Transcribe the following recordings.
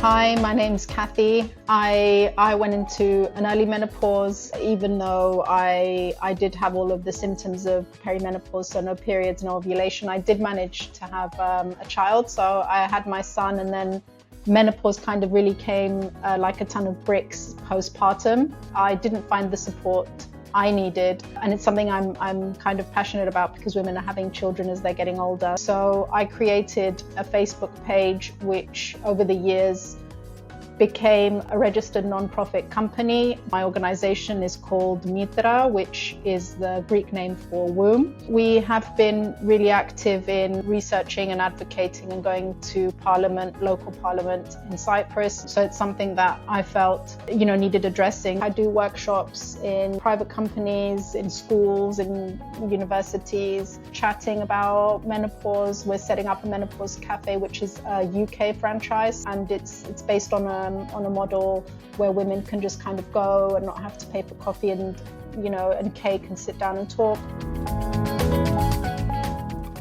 Hi, my name's Kathy. I went into an early menopause, even though I did have all of the symptoms of perimenopause, so no periods, no ovulation. I did manage to have a child, so I had my son, and then menopause kind of really came like a ton of bricks postpartum. I didn't find the support I needed, and it's something I'm kind of passionate about because women are having children as they're getting older. So I created a Facebook page which over the years became a registered non-profit company. My organization is called MITRA, which is the Greek name for womb. We have been really active in researching and advocating and going to parliament, local parliament in Cyprus. So it's something that I felt, needed addressing. I do workshops in private companies, in schools, in universities, chatting about menopause. We're setting up a menopause cafe, which is a UK franchise, and it's based on a model where women can just kind of go and not have to pay for coffee and cake and sit down and talk.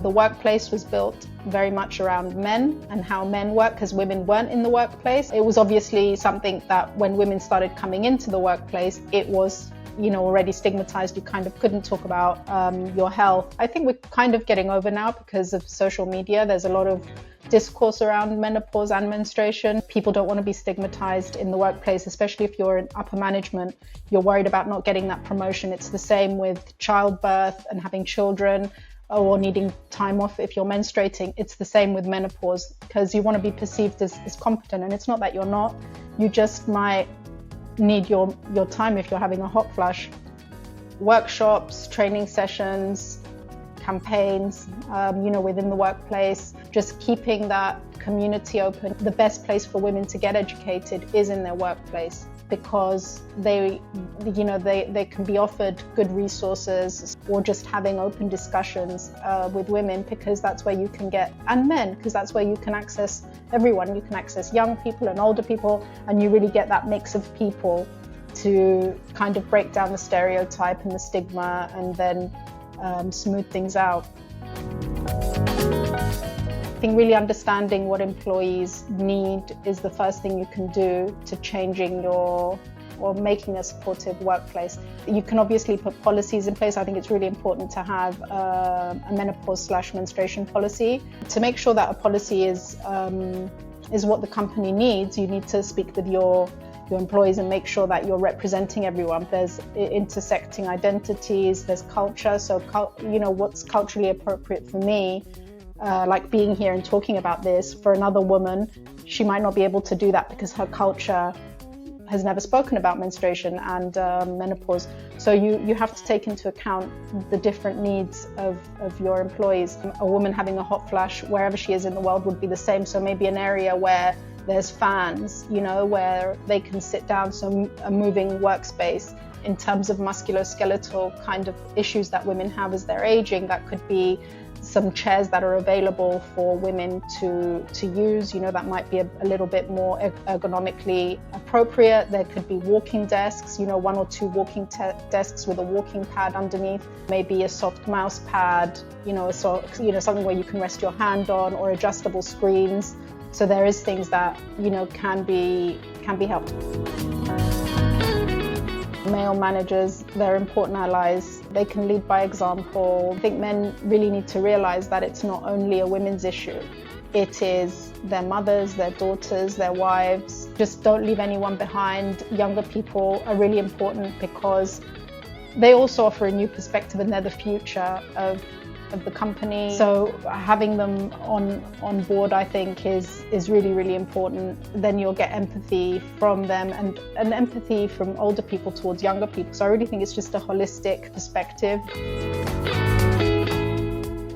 The workplace was built very much around men and how men work, because women weren't in the workplace. It was obviously something that when women started coming into the workplace, it was already stigmatized. You kind of couldn't talk about your health. I think we're kind of getting over now because of social media. There's a lot of discourse around menopause and menstruation. People don't want to be stigmatized in the workplace, especially if you're in upper management. You're worried about not getting that promotion. It's the same with childbirth and having children, or needing time off if you're menstruating. It's the same with menopause, because you want to be perceived as competent, and it's not that you're not. You just might need your time if you're having a hot flash. Workshops, training sessions, campaigns, within the workplace, just keeping that community open. The best place for women to get educated is in their workplace, because they can be offered good resources, or just having open discussions with women, because that's where you can get, and men, because that's where you can access everyone. You can access young people and older people, and you really get that mix of people to kind of break down the stereotype and the stigma, and then smooth things out. I think really understanding what employees need is the first thing you can do to changing or making a supportive workplace. You can obviously put policies in place. I think it's really important to have a menopause/menstruation policy. To make sure that a policy is what the company needs, you need to speak with your employees and make sure that you're representing everyone. There's intersecting identities, there's culture. So, what's culturally appropriate for me, like being here and talking about this, for another woman, she might not be able to do that because her culture has never spoken about menstruation and menopause. So you have to take into account the different needs of your employees. A woman having a hot flash wherever she is in the world would be the same. So maybe an area where there's fans, where they can sit down, so a moving workspace. In terms of musculoskeletal kind of issues that women have as they're aging, that could be some chairs that are available for women to use, that might be a little bit more ergonomically appropriate. There could be walking desks, 1 or 2 walking desks with a walking pad underneath, maybe a soft mouse pad, something where you can rest your hand on, or adjustable screens. So there is things that, can be helped. Male managers, they're important allies. They can lead by example. I think men really need to realize that it's not only a women's issue. It is their mothers, their daughters, their wives. Just don't leave anyone behind. Younger people are really important because they also offer a new perspective, and they're the future of the company. So having them on board, I think, is really, really important. Then you'll get empathy from them, and empathy from older people towards younger people. So I really think it's just a holistic perspective.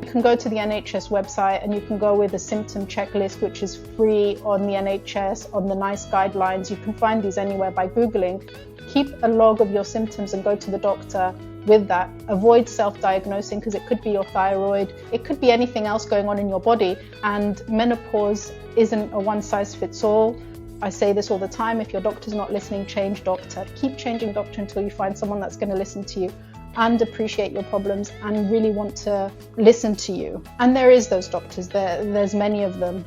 You can go to the NHS website and you can go with a symptom checklist, which is free on the NHS, on the NICE guidelines. You can find these anywhere by Googling. Keep a log of your symptoms and go to the doctor with that. Avoid self-diagnosing, because it could be your thyroid, it could be anything else going on in your body. And menopause isn't a one-size-fits-all. I say this all the time: if your doctor's not listening, change doctor. Keep changing doctor until you find someone that's going to listen to you and appreciate your problems and really want to listen to you. And there is those doctors, there's many of them.